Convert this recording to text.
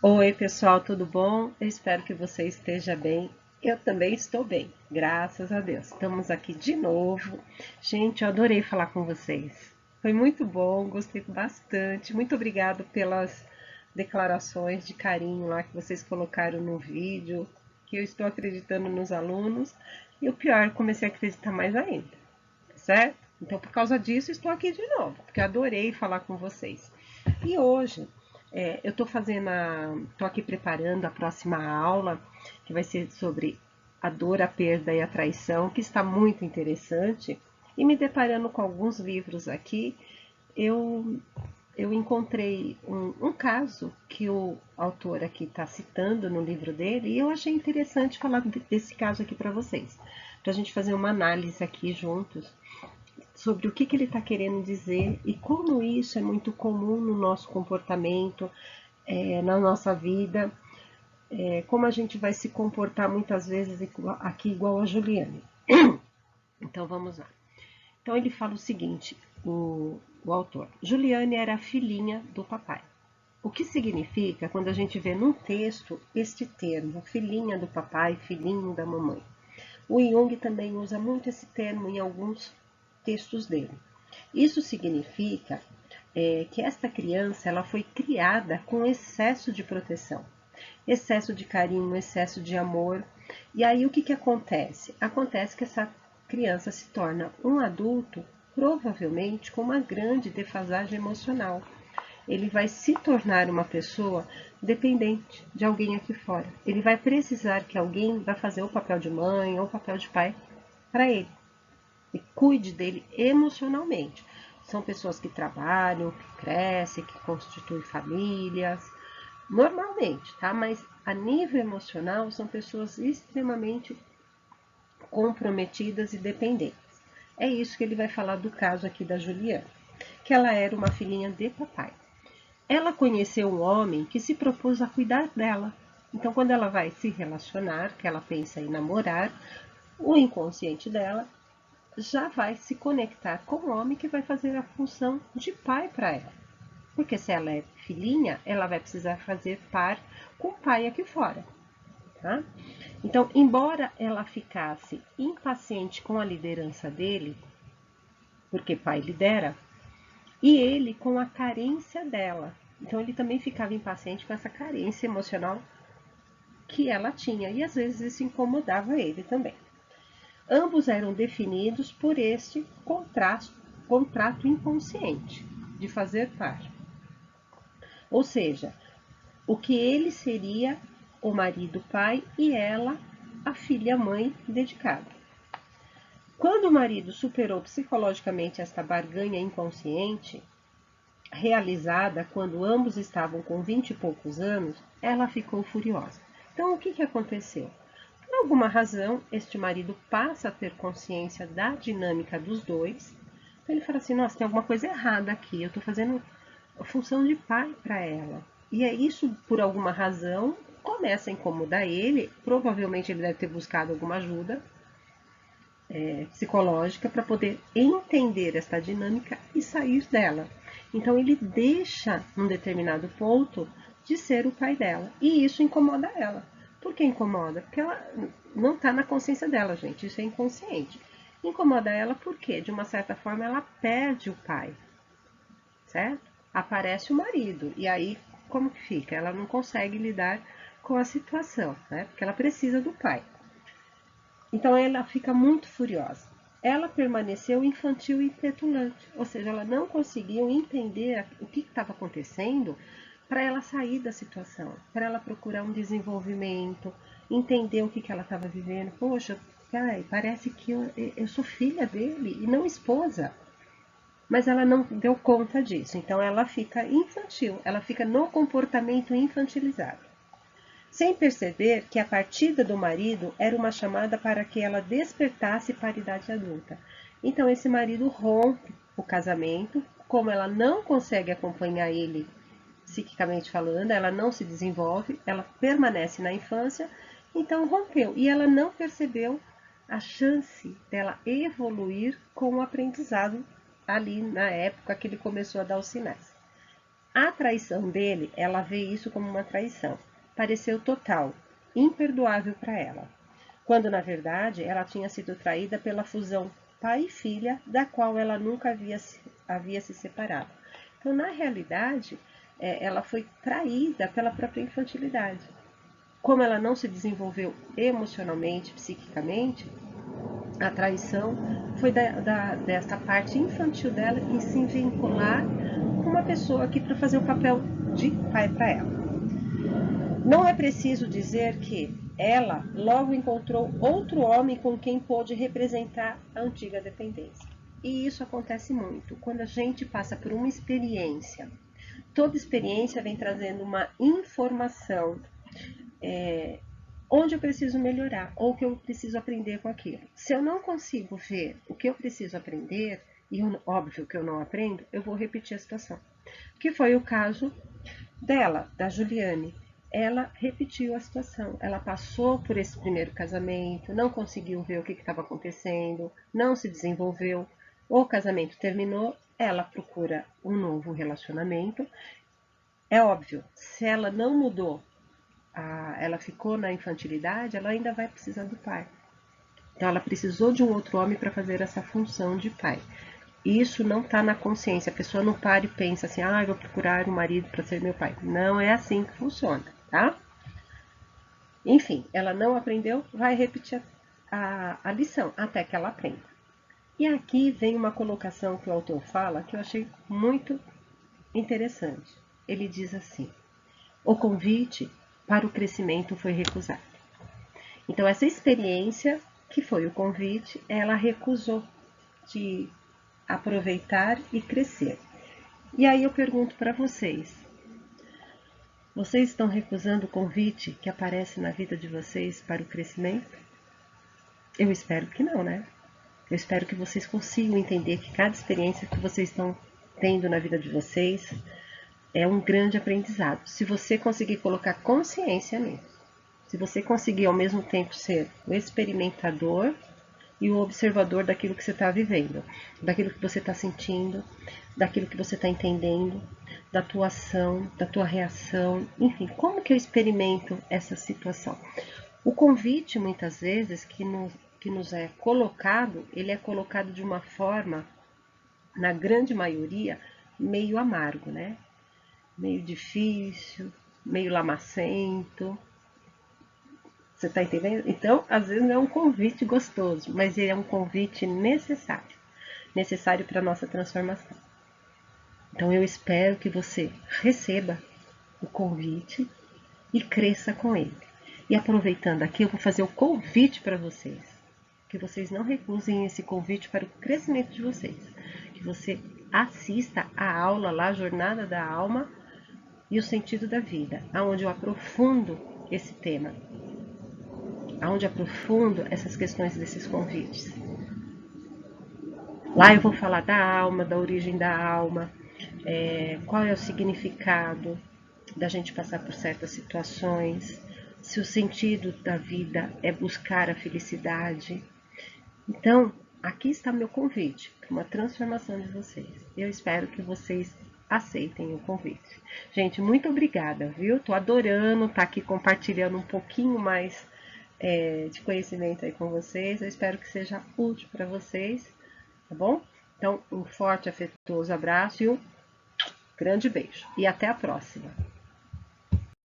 Oi, pessoal, tudo bom? Eu espero que você esteja bem. Eu também estou bem, graças a Deus. Estamos aqui de novo. Gente, eu adorei falar com vocês. Foi muito bom, gostei bastante. Muito obrigado pelas declarações de carinho lá que vocês colocaram no vídeo, que eu estou acreditando nos alunos. E o pior, comecei a acreditar mais ainda, certo? Então, por causa disso, estou aqui de novo, porque eu adorei falar com vocês. E hoje eu estou aqui preparando a próxima aula, que vai ser sobre a dor, a perda e a traição, que está muito interessante. E me deparando com alguns livros aqui, eu, eu encontrei um caso que o autor aqui está citando no livro dele, e eu achei interessante falar desse caso aqui para vocês, para a gente fazer uma análise aqui juntos sobre o que ele está querendo dizer e como isso é muito comum no nosso comportamento, na nossa vida, como a gente vai se comportar muitas vezes aqui igual a Juliane. Então vamos lá. Então ele fala o seguinte, o autor: Juliane era a filhinha do papai. O que significa quando a gente vê num texto este termo, filhinha do papai, filhinho da mamãe? O Jung também usa muito esse termo em alguns textos dele. Isso significa que esta criança ela foi criada com excesso de proteção, excesso de carinho, excesso de amor. E aí o que acontece? Acontece que essa criança se torna um adulto provavelmente com uma grande defasagem emocional. Ele vai se tornar uma pessoa dependente de alguém aqui fora. Ele vai precisar que alguém vá fazer o papel de mãe ou o papel de pai para ele e cuide dele emocionalmente. São pessoas que trabalham, que crescem, que constituem famílias, normalmente, tá? Mas a nível emocional são pessoas extremamente comprometidas e dependentes. É isso que ele vai falar do caso aqui da Juliana, que ela era uma filhinha de papai. Ela conheceu um homem que se propôs a cuidar dela. Então, quando ela vai se relacionar, que ela pensa em namorar, o inconsciente dela já vai se conectar com o homem que vai fazer a função de pai para ela. Porque se ela é filhinha, ela vai precisar fazer par com o pai aqui fora. Tá? Então, embora ela ficasse impaciente com a liderança dele, porque pai lidera, e ele com a carência dela. Então, ele também ficava impaciente com essa carência emocional que ela tinha, e às vezes isso incomodava ele também. Ambos eram definidos por este contrato inconsciente de fazer par. Ou seja, o que ele seria o marido pai e ela a filha mãe dedicada. Quando o marido superou psicologicamente esta barganha inconsciente, realizada quando ambos estavam com 20 e poucos anos, ela ficou furiosa. Então, o que aconteceu? Por alguma razão, este marido passa a ter consciência da dinâmica dos dois. Então ele fala assim, nossa, tem alguma coisa errada aqui, eu estou fazendo a função de pai para ela. E é isso, por alguma razão, começa a incomodar ele. Provavelmente ele deve ter buscado alguma ajuda psicológica para poder entender esta dinâmica e sair dela. Então ele deixa, num determinado ponto, de ser o pai dela. E isso incomoda ela. Por que incomoda? Porque ela não está na consciência dela, gente. Isso é inconsciente. Incomoda ela porque, de uma certa forma, ela perde o pai, certo? Aparece o marido. E aí, como que fica? Ela não consegue lidar com a situação, né? Porque ela precisa do pai. Então ela fica muito furiosa. Ela permaneceu infantil e petulante, ou seja, ela não conseguiu entender o que estava acontecendo para ela sair da situação, para ela procurar um desenvolvimento, entender o que ela estava vivendo. Poxa, pai, parece que eu sou filha dele e não esposa. Mas ela não deu conta disso, então ela fica infantil, ela fica no comportamento infantilizado, sem perceber que a partida do marido era uma chamada para que ela despertasse para a idade adulta. Então esse marido rompe o casamento, como ela não consegue acompanhar ele psiquicamente falando, ela não se desenvolve, ela permanece na infância, então rompeu. E ela não percebeu a chance dela evoluir com o aprendizado ali na época que ele começou a dar os sinais. A traição dele, ela vê isso como uma traição. Pareceu total, imperdoável para ela. Quando, na verdade, ela tinha sido traída pela fusão pai e filha, da qual ela nunca havia se separado. Então, na realidade, ela foi traída pela própria infantilidade. Como ela não se desenvolveu emocionalmente, psiquicamente, a traição foi dessa parte infantil dela em se vincular com uma pessoa aqui para fazer o papel de pai para ela. Não é preciso dizer que ela logo encontrou outro homem com quem pôde representar a antiga dependência. E isso acontece muito quando a gente passa por uma experiência. Toda experiência vem trazendo uma informação onde eu preciso melhorar ou o que eu preciso aprender com aquilo. Se eu não consigo ver o que eu preciso aprender, e óbvio que eu não aprendo, eu vou repetir a situação. Que foi o caso dela, da Juliane. Ela repetiu a situação. Ela passou por esse primeiro casamento, não conseguiu ver o que estava acontecendo, não se desenvolveu. O casamento terminou, ela procura um novo relacionamento. É óbvio, se ela não mudou, ela ficou na infantilidade, ela ainda vai precisar do pai. Então ela precisou de um outro homem para fazer essa função de pai. Isso não está na consciência. A pessoa não para e pensa assim, eu vou procurar um marido para ser meu pai. Não é assim que funciona, tá? Enfim, ela não aprendeu, vai repetir a lição até que ela aprenda. E aqui vem uma colocação que o autor fala que eu achei muito interessante. Ele diz assim: o convite para o crescimento foi recusado. Então, essa experiência, que foi o convite, ela recusou de aproveitar e crescer. E aí eu pergunto para vocês: vocês estão recusando o convite que aparece na vida de vocês para o crescimento? Eu espero que não, né? Eu espero que vocês consigam entender que cada experiência que vocês estão tendo na vida de vocês é um grande aprendizado. Se você conseguir colocar consciência nisso, se você conseguir ao mesmo tempo ser o experimentador e o observador daquilo que você está vivendo, daquilo que você está sentindo, daquilo que você está entendendo, da tua ação, da tua reação, enfim, como que eu experimento essa situação? O convite, muitas vezes, que nos é colocado, ele é colocado de uma forma, na grande maioria, meio amargo, né? Meio difícil, meio lamacento. Você está entendendo? Então, às vezes não é um convite gostoso, mas ele é um convite necessário. Necessário para a nossa transformação. Então, eu espero que você receba o convite e cresça com ele. E aproveitando aqui, eu vou fazer o convite para vocês. Que vocês não recusem esse convite para o crescimento de vocês. Que você assista a aula lá, Jornada da Alma e o Sentido da Vida, onde eu aprofundo esse tema. Onde aprofundo essas questões desses convites. Lá eu vou falar da alma, da origem da alma, qual é o significado da gente passar por certas situações, se o sentido da vida é buscar a felicidade. Então, aqui está meu convite para uma transformação de vocês. Eu espero que vocês aceitem o convite. Gente, muito obrigada, viu? Tô adorando estar aqui compartilhando um pouquinho mais de conhecimento aí com vocês. Eu espero que seja útil para vocês, tá bom? Então, um forte, afetuoso abraço e um grande beijo. E até a próxima!